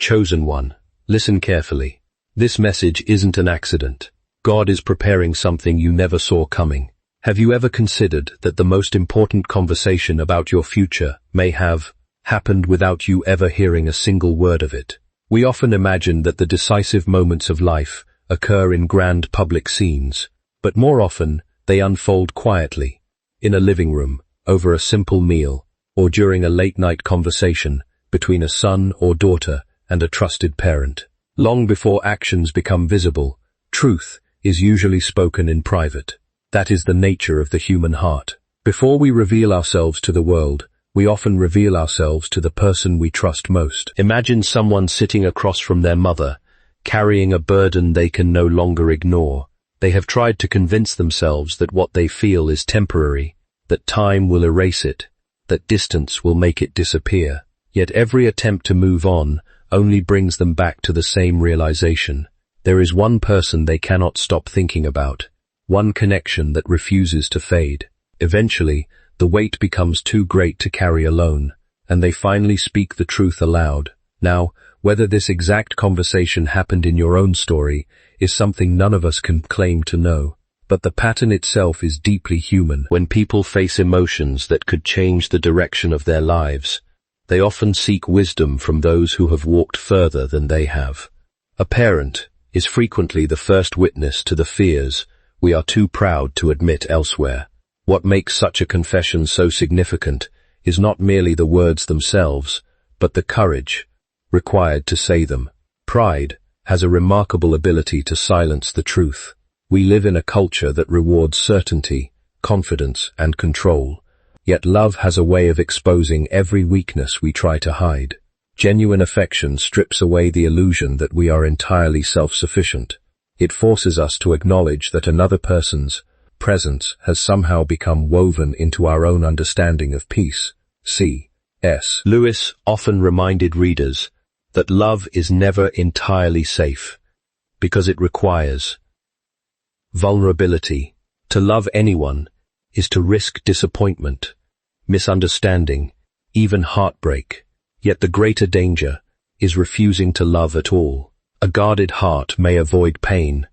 Chosen one, listen carefully. This message isn't an accident. God is preparing something you never saw coming. Have you ever considered that the most important conversation about your future may have happened without you ever hearing a single word of it? We often imagine that the decisive moments of life occur in grand public scenes, but more often they unfold quietly, in a living room, over a simple meal, or during a late-night conversation between a son or daughter and a trusted parent. Long before actions become visible, truth is usually spoken in private. That is the nature of the human heart. Before we reveal ourselves to the world, we often reveal ourselves to the person we trust most. Imagine someone sitting across from their mother, carrying a burden they can no longer ignore. They have tried to convince themselves that what they feel is temporary, that time will erase it, that distance will make it disappear. Yet every attempt to move on only brings them back to the same realization. There is one person they cannot stop thinking about, one connection that refuses to fade. Eventually, the weight becomes too great to carry alone, and they finally speak the truth aloud. Now, whether this exact conversation happened in your own story is something none of us can claim to know. But the pattern itself is deeply human. When people face emotions that could change the direction of their lives, they often seek wisdom from those who have walked further than they have. A parent is frequently the first witness to the fears we are too proud to admit elsewhere. What makes such a confession so significant is not merely the words themselves, but the courage required to say them. Pride has a remarkable ability to silence the truth. We live in a culture that rewards certainty, confidence, and control. Yet love has a way of exposing every weakness we try to hide. Genuine affection strips away the illusion that we are entirely self-sufficient. It forces us to acknowledge that another person's presence has somehow become woven into our own understanding of peace. C.S. Lewis often reminded readers that love is never entirely safe, because it requires vulnerability. To love anyone is to risk disappointment, misunderstanding, even heartbreak. Yet the greater danger is refusing to love at all. A guarded heart may avoid pain,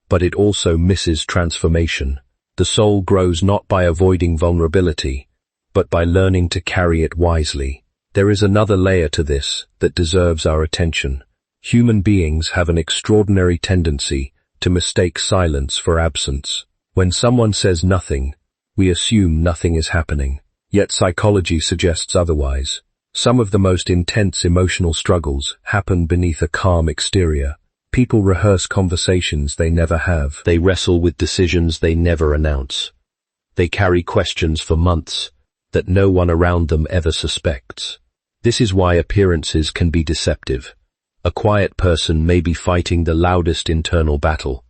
but it also misses transformation. The soul grows not by avoiding vulnerability, but by learning to carry it wisely. There is another layer to this that deserves our attention. Human beings have an extraordinary tendency to mistake silence for absence. When someone says nothing, we assume nothing is happening. Yet psychology suggests otherwise. Some of the most intense emotional struggles happen beneath a calm exterior. People rehearse conversations they never have. They wrestle with decisions they never announce. They carry questions for months that no one around them ever suspects. This is why appearances can be deceptive. A quiet person may be fighting the loudest internal battle.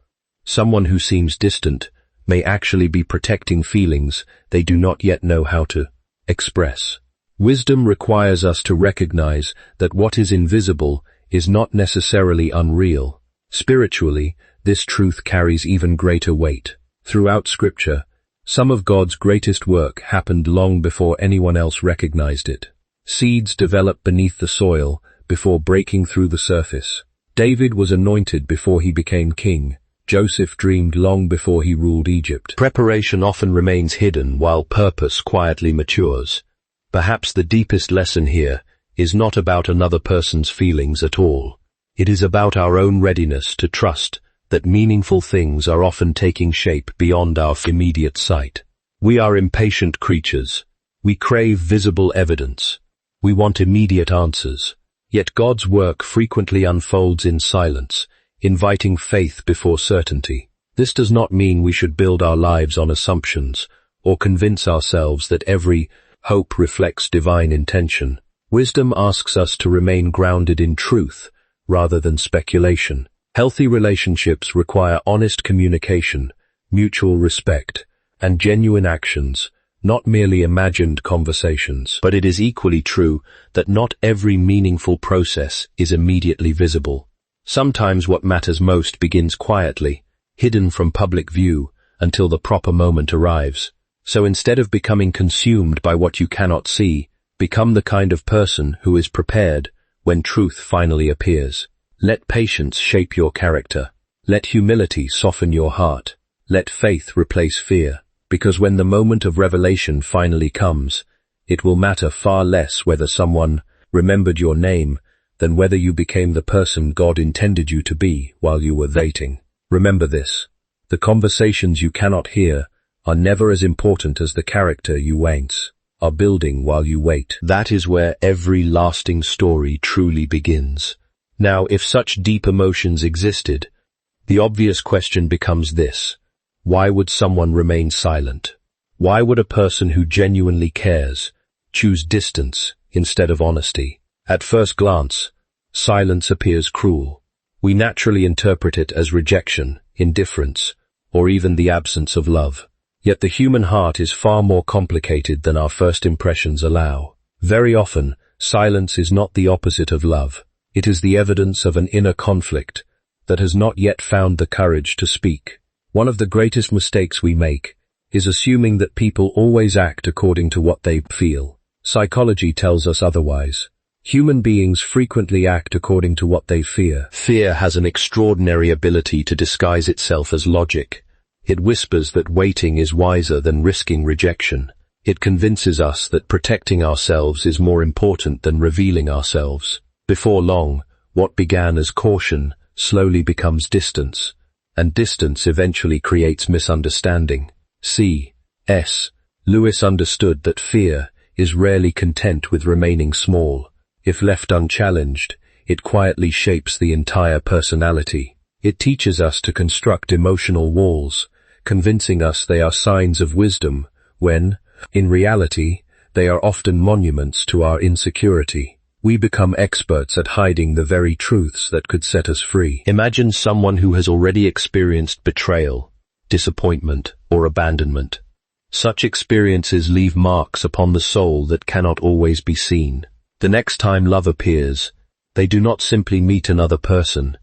Someone who seems distant may actually be protecting feelings they do not yet know how to express. Wisdom requires us to recognize that what is invisible is not necessarily unreal. Spiritually, this truth carries even greater weight. Throughout Scripture, some of God's greatest work happened long before anyone else recognized it. Seeds develop beneath the soil before breaking through the surface. David was anointed before he became king. Joseph dreamed long before he ruled Egypt. Preparation often remains hidden while purpose quietly matures. Perhaps the deepest lesson here is not about another person's feelings at all. It is about our own readiness to trust that meaningful things are often taking shape beyond our immediate sight. We are impatient creatures. We crave visible evidence. We want immediate answers. Yet God's work frequently unfolds in silence, inviting faith before certainty. This does not mean we should build our lives on assumptions or convince ourselves that every hope reflects divine intention. Wisdom asks us to remain grounded in truth rather than speculation. Healthy relationships require honest communication, mutual respect, and genuine actions, not merely imagined conversations. But it is equally true that not every meaningful process is immediately visible. Sometimes what matters most begins quietly, hidden from public view, until the proper moment arrives. So instead of becoming consumed by what you cannot see, become the kind of person who is prepared when truth finally appears. Let patience shape your character. Let humility soften your heart. Let faith replace fear, because when the moment of revelation finally comes, it will matter far less whether someone remembered your name than whether you became the person God intended you to be while you were waiting. Remember this: the conversations you cannot hear are never as important as the character you are building while you wait. That is where every lasting story truly begins. Now, if such deep emotions existed, the obvious question becomes this: why would someone remain silent? Why would a person who genuinely cares choose distance instead of honesty? At first glance, silence appears cruel. We naturally interpret it as rejection, indifference, or even the absence of love. Yet the human heart is far more complicated than our first impressions allow. Very often, silence is not the opposite of love. It is the evidence of an inner conflict that has not yet found the courage to speak. One of the greatest mistakes we make is assuming that people always act according to what they feel. Psychology tells us otherwise. Human beings frequently act according to what they fear. Fear has an extraordinary ability to disguise itself as logic. It whispers that waiting is wiser than risking rejection. It convinces us that protecting ourselves is more important than revealing ourselves. Before long, what began as caution slowly becomes distance, and distance eventually creates misunderstanding. C.S. Lewis understood that fear is rarely content with remaining small. If left unchallenged, it quietly shapes the entire personality. It teaches us to construct emotional walls, convincing us they are signs of wisdom, when, in reality, they are often monuments to our insecurity. We become experts at hiding the very truths that could set us free. Imagine someone who has already experienced betrayal, disappointment, or abandonment. Such experiences leave marks upon the soul that cannot always be seen. The next time love appears, they do not simply meet another person.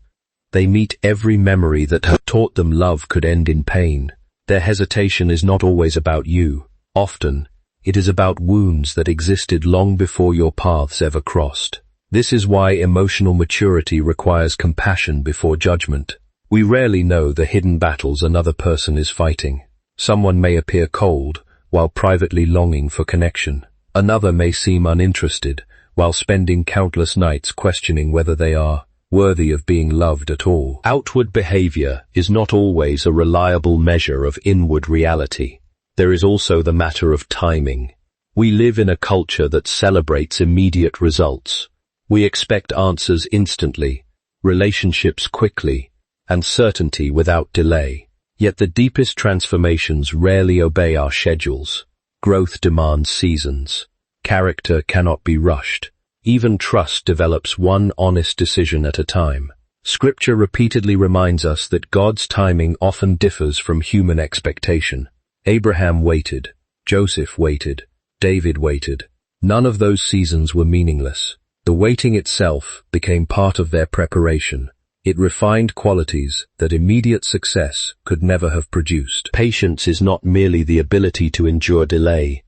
They meet every memory that had taught them love could end in pain. Their hesitation is not always about you. Often, it is about wounds that existed long before your paths ever crossed. This is why emotional maturity requires compassion before judgment. We rarely know the hidden battles another person is fighting. Someone may appear cold, while privately longing for connection. Another may seem uninterested, while spending countless nights questioning whether they are worthy of being loved at all. Outward behavior is not always a reliable measure of inward reality. There is also the matter of timing. We live in a culture that celebrates immediate results. We expect answers instantly, relationships quickly, and certainty without delay. Yet the deepest transformations rarely obey our schedules. Growth demands seasons. Character cannot be rushed. Even trust develops one honest decision at a time. Scripture repeatedly reminds us that God's timing often differs from human expectation. Abraham waited, Joseph waited, David waited. None of those seasons were meaningless. The waiting itself became part of their preparation. It refined qualities that immediate success could never have produced. Patience is not merely the ability to endure delay.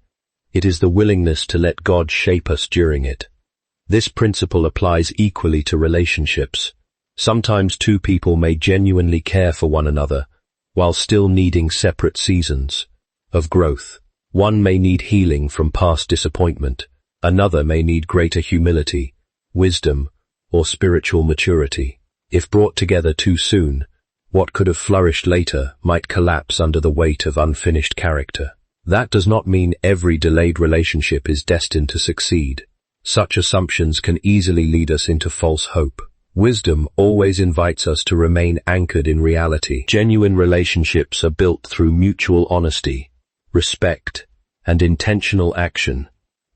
It is the willingness to let God shape us during it. This principle applies equally to relationships. Sometimes two people may genuinely care for one another, while still needing separate seasons of growth. One may need healing from past disappointment. Another may need greater humility, wisdom, or spiritual maturity. If brought together too soon, what could have flourished later might collapse under the weight of unfinished character. That does not mean every delayed relationship is destined to succeed. Such assumptions can easily lead us into false hope. Wisdom always invites us to remain anchored in reality. Genuine relationships are built through mutual honesty, respect, and intentional action,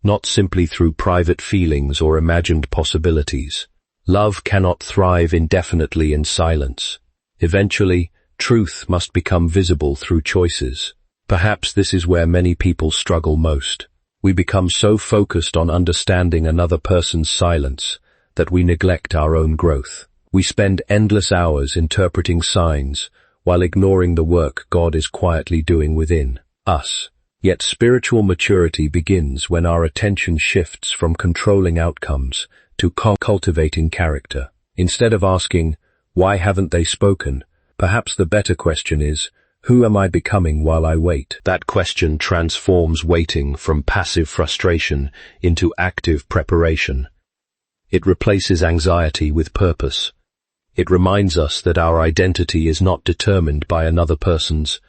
not simply through private feelings or imagined possibilities. Love cannot thrive indefinitely in silence. Eventually, truth must become visible through choices. Perhaps this is where many people struggle most. We become so focused on understanding another person's silence that we neglect our own growth. We spend endless hours interpreting signs while ignoring the work God is quietly doing within us. Yet spiritual maturity begins when our attention shifts from controlling outcomes to cultivating character. Instead of asking, "Why haven't they spoken?" perhaps the better question is, "Who am I becoming while I wait?" That question transforms waiting from passive frustration into active preparation. It replaces anxiety with purpose. It reminds us that our identity is not determined by another person's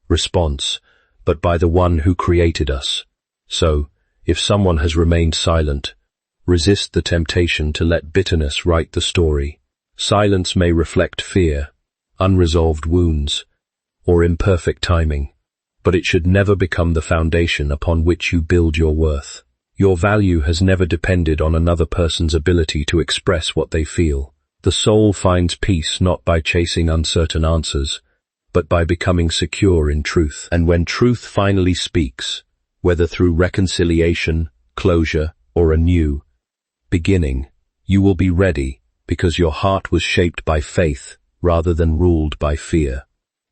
response, but by the one who created us. So, if someone has remained silent, resist the temptation to let bitterness write the story. Silence may reflect fear, unresolved wounds, or imperfect timing, but it should never become the foundation upon which you build your worth. Your value has never depended on another person's ability to express what they feel. The soul finds peace not by chasing uncertain answers, but by becoming secure in truth. And when truth finally speaks, whether through reconciliation, closure, or a new beginning, you will be ready because your heart was shaped by faith rather than ruled by fear.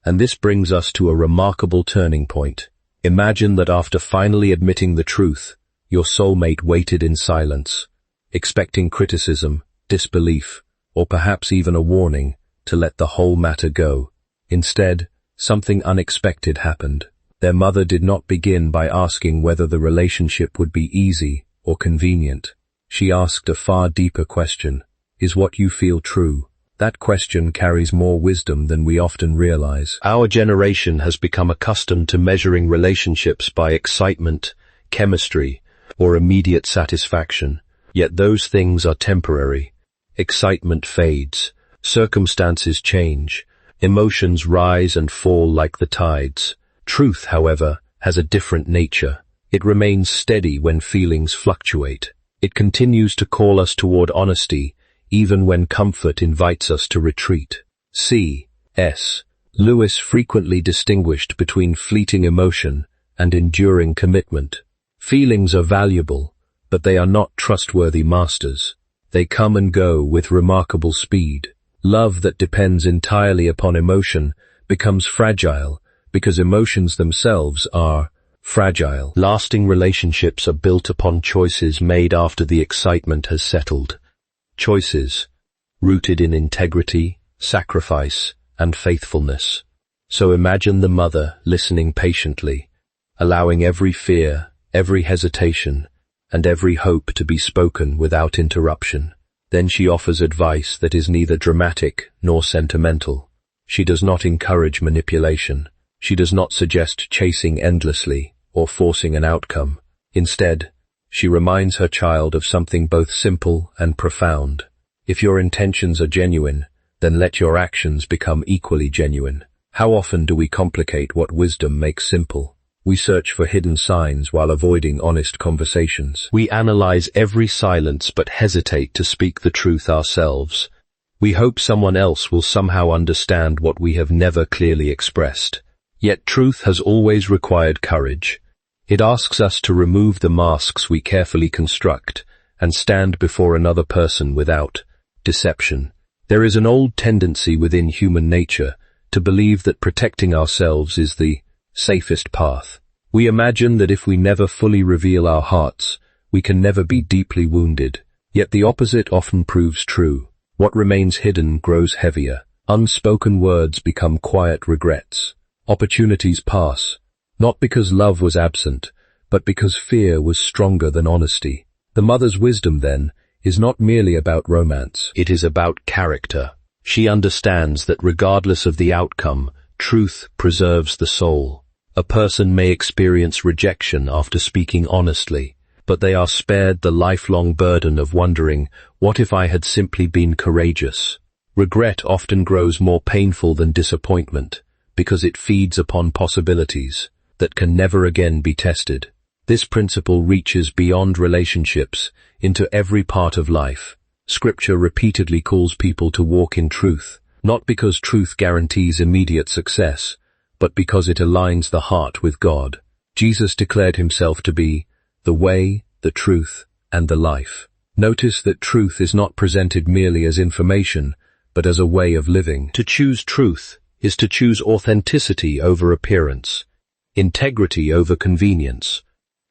And this brings us to a remarkable turning point. Imagine that after finally admitting the truth, your soulmate waited in silence, expecting criticism, disbelief, or perhaps even a warning to let the whole matter go. Instead, something unexpected happened. Their mother did not begin by asking whether the relationship would be easy or convenient. She asked a far deeper question: "Is what you feel true?" That question carries more wisdom than we often realize. Our generation has become accustomed to measuring relationships by excitement, chemistry, or immediate satisfaction. Yet those things are temporary. Excitement fades, circumstances change, emotions rise and fall like the tides. Truth, however, has a different nature. It remains steady when feelings fluctuate. It continues to call us toward honesty, even when comfort invites us to retreat. C.S. Lewis frequently distinguished between fleeting emotion and enduring commitment. Feelings are valuable, but they are not trustworthy masters. They come and go with remarkable speed. Love that depends entirely upon emotion becomes fragile because emotions themselves are fragile. Lasting relationships are built upon choices made after the excitement has settled. Choices rooted in integrity, sacrifice, and faithfulness. So imagine the mother listening patiently, allowing every fear, every hesitation, and every hope to be spoken without interruption. Then she offers advice that is neither dramatic nor sentimental. She does not encourage manipulation. She does not suggest chasing endlessly or forcing an outcome. Instead, she reminds her child of something both simple and profound. If your intentions are genuine, then let your actions become equally genuine. How often do we complicate what wisdom makes simple? We search for hidden signs while avoiding honest conversations. We analyze every silence but hesitate to speak the truth ourselves. We hope someone else will somehow understand what we have never clearly expressed. Yet truth has always required courage. It asks us to remove the masks we carefully construct and stand before another person without deception. There is an old tendency within human nature to believe that protecting ourselves is the safest path. We imagine that if we never fully reveal our hearts, we can never be deeply wounded. Yet the opposite often proves true. What remains hidden grows heavier. Unspoken words become quiet regrets. Opportunities pass, not because love was absent, but because fear was stronger than honesty. The mother's wisdom, then, is not merely about romance. It is about character. She understands that regardless of the outcome, truth preserves the soul. A person may experience rejection after speaking honestly, but they are spared the lifelong burden of wondering, what if I had simply been courageous? Regret often grows more painful than disappointment, because it feeds upon possibilities that can never again be tested. This principle reaches beyond relationships into every part of life. Scripture repeatedly calls people to walk in truth, not because truth guarantees immediate success, but because it aligns the heart with God. Jesus declared himself to be the way, the truth, and the life. Notice that truth is not presented merely as information, but as a way of living. To choose truth is to choose authenticity over appearance, integrity over convenience,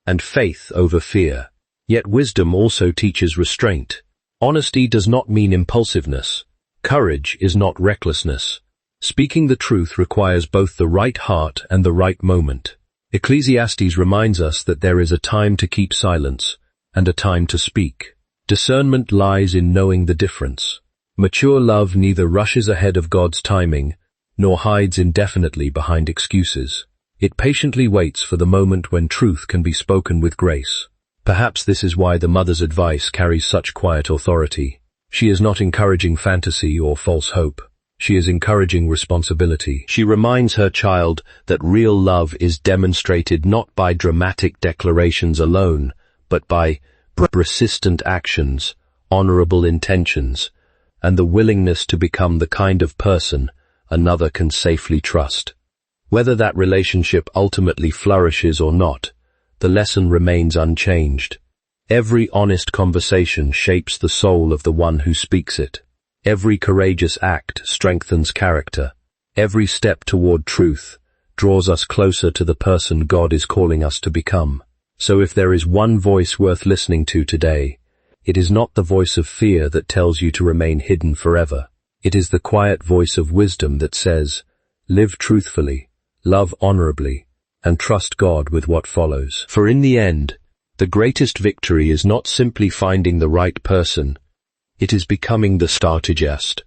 and faith over fear. Yet wisdom also teaches restraint. Honesty does not mean impulsiveness. Courage is not recklessness. Speaking the truth requires both the right heart and the right moment. Ecclesiastes reminds us that there is a time to keep silence and a time to speak. Discernment lies in knowing the difference. Mature love neither rushes ahead of God's timing nor hides indefinitely behind excuses. It patiently waits for the moment when truth can be spoken with grace. Perhaps this is why the mother's advice carries such quiet authority. She is not encouraging fantasy or false hope. She is encouraging responsibility. She reminds her child that real love is demonstrated not by dramatic declarations alone, but by persistent actions, honorable intentions, and the willingness to become the kind of person another can safely trust. Whether that relationship ultimately flourishes or not, the lesson remains unchanged. Every honest conversation shapes the soul of the one who speaks it. Every courageous act strengthens character. Every step toward truth draws us closer to the person God is calling us to become. So if there is one voice worth listening to today, it is not the voice of fear that tells you to remain hidden forever. It is the quiet voice of wisdom that says, live truthfully, love honorably, and trust God with what follows. For in the end, the greatest victory is not simply finding the right person, it is becoming the strategist.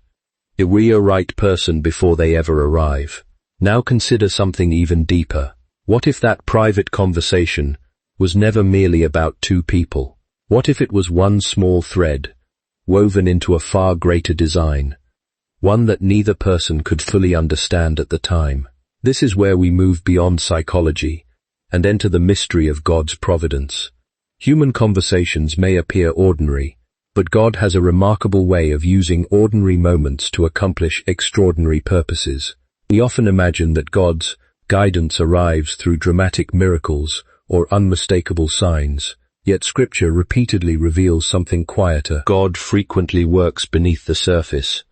We a right person before they ever arrive. Now consider something even deeper. What if that private conversation was never merely about two people? What if it was one small thread, woven into a far greater design, one that neither person could fully understand at the time? This is where we move beyond psychology and enter the mystery of God's providence. Human conversations may appear ordinary, but God has a remarkable way of using ordinary moments to accomplish extraordinary purposes. We often imagine that God's guidance arrives through dramatic miracles or unmistakable signs, yet Scripture repeatedly reveals something quieter. God frequently works beneath the surface,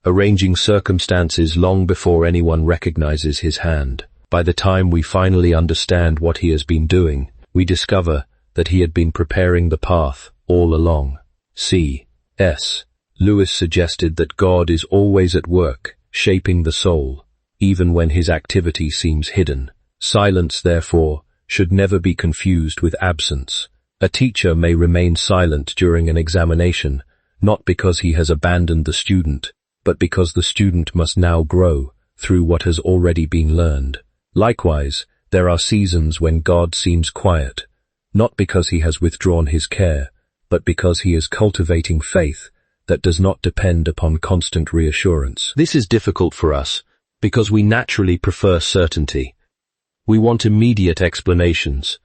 arranging circumstances long before anyone recognizes his hand. By the time we finally understand what he has been doing, we discover that he had been preparing the path all along. C.S. Lewis suggested that God is always at work, shaping the soul, even when his activity seems hidden. Silence, therefore, should never be confused with absence. A teacher may remain silent during an examination, not because he has abandoned the student, but because the student must now grow through what has already been learned. Likewise, there are seasons when God seems quiet, not because he has withdrawn his care, but because he is cultivating faith that does not depend upon constant reassurance. This is difficult for us because we naturally prefer certainty. We want immediate explanations.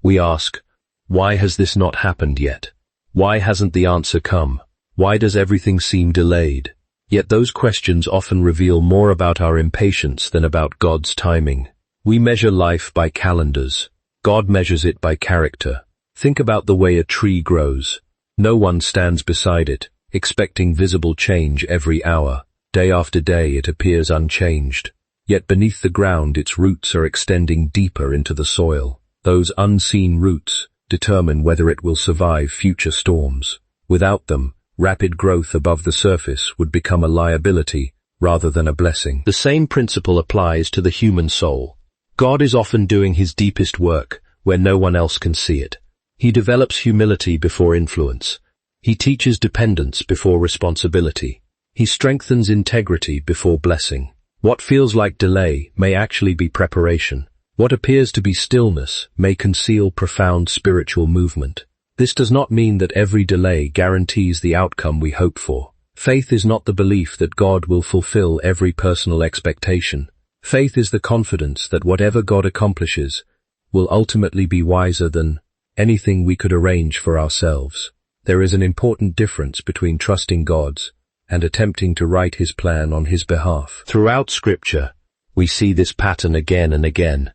We ask, why has this not happened yet? Why hasn't the answer come? Why does everything seem delayed? Yet those questions often reveal more about our impatience than about God's timing. We measure life by calendars. God measures it by character. Think about the way a tree grows. No one stands beside it, expecting visible change every hour. Day after day it appears unchanged. Yet beneath the ground its roots are extending deeper into the soil. Those unseen roots determine whether it will survive future storms. Without them, rapid growth above the surface would become a liability rather than a blessing. The same principle applies to the human soul. God is often doing his deepest work where no one else can see it. He develops humility before influence. He teaches dependence before responsibility. He strengthens integrity before blessing. What feels like delay may actually be preparation. What appears to be stillness may conceal profound spiritual movement. This does not mean that every delay guarantees the outcome we hope for. Faith is not the belief that God will fulfill every personal expectation. Faith is the confidence that whatever God accomplishes will ultimately be wiser than anything we could arrange for ourselves. There is an important difference between trusting God's and attempting to write his plan on his behalf. Throughout Scripture, we see this pattern again and again.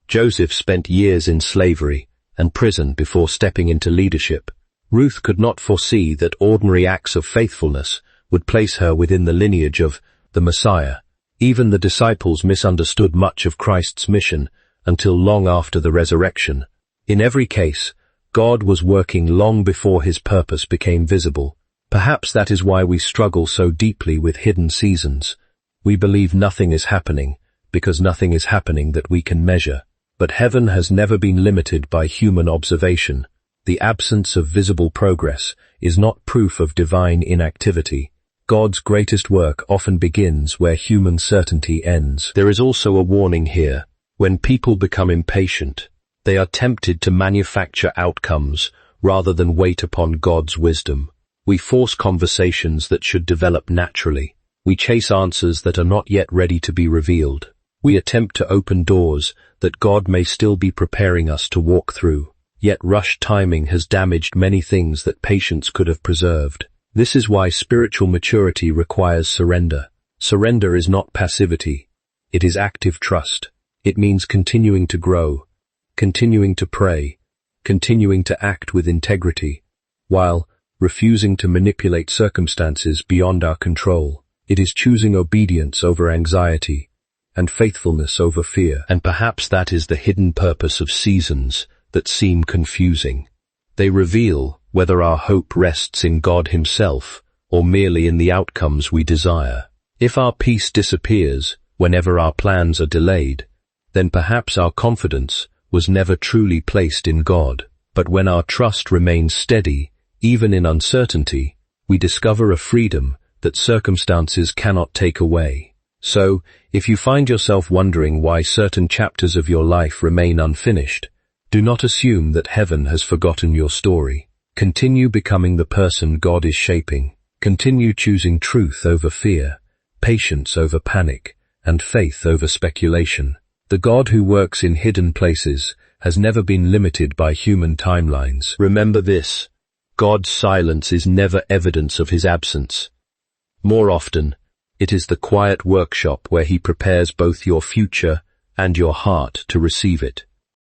Joseph spent years in slavery and prison before stepping into leadership. Ruth could not foresee that ordinary acts of faithfulness would place her within the lineage of the Messiah. Even the disciples misunderstood much of Christ's mission until long after the resurrection. In every case, God was working long before his purpose became visible. Perhaps that is why we struggle so deeply with hidden seasons. We believe nothing is happening, because nothing is happening that we can measure. But heaven has never been limited by human observation. The absence of visible progress is not proof of divine inactivity. God's greatest work often begins where human certainty ends. There is also a warning here. When people become impatient, they are tempted to manufacture outcomes rather than wait upon God's wisdom. We force conversations that should develop naturally. We chase answers that are not yet ready to be revealed. We attempt to open doors that God may still be preparing us to walk through. Yet rushed timing has damaged many things that patience could have preserved. This is why spiritual maturity requires surrender. Surrender is not passivity. It is active trust. It means continuing to grow, continuing to pray, continuing to act with integrity, while refusing to manipulate circumstances beyond our control. It is choosing obedience over anxiety and faithfulness over fear. And perhaps that is the hidden purpose of seasons that seem confusing. They reveal whether our hope rests in God Himself or merely in the outcomes we desire. If our peace disappears whenever our plans are delayed, then perhaps our confidence was never truly placed in God. But when our trust remains steady, even in uncertainty, we discover a freedom that circumstances cannot take away. So, if you find yourself wondering why certain chapters of your life remain unfinished, do not assume that heaven has forgotten your story. Continue becoming the person God is shaping. Continue choosing truth over fear, patience over panic, and faith over speculation. The God who works in hidden places has never been limited by human timelines. Remember this: God's silence is never evidence of His absence. More often, it is the quiet workshop where He prepares both your future and your heart to receive it.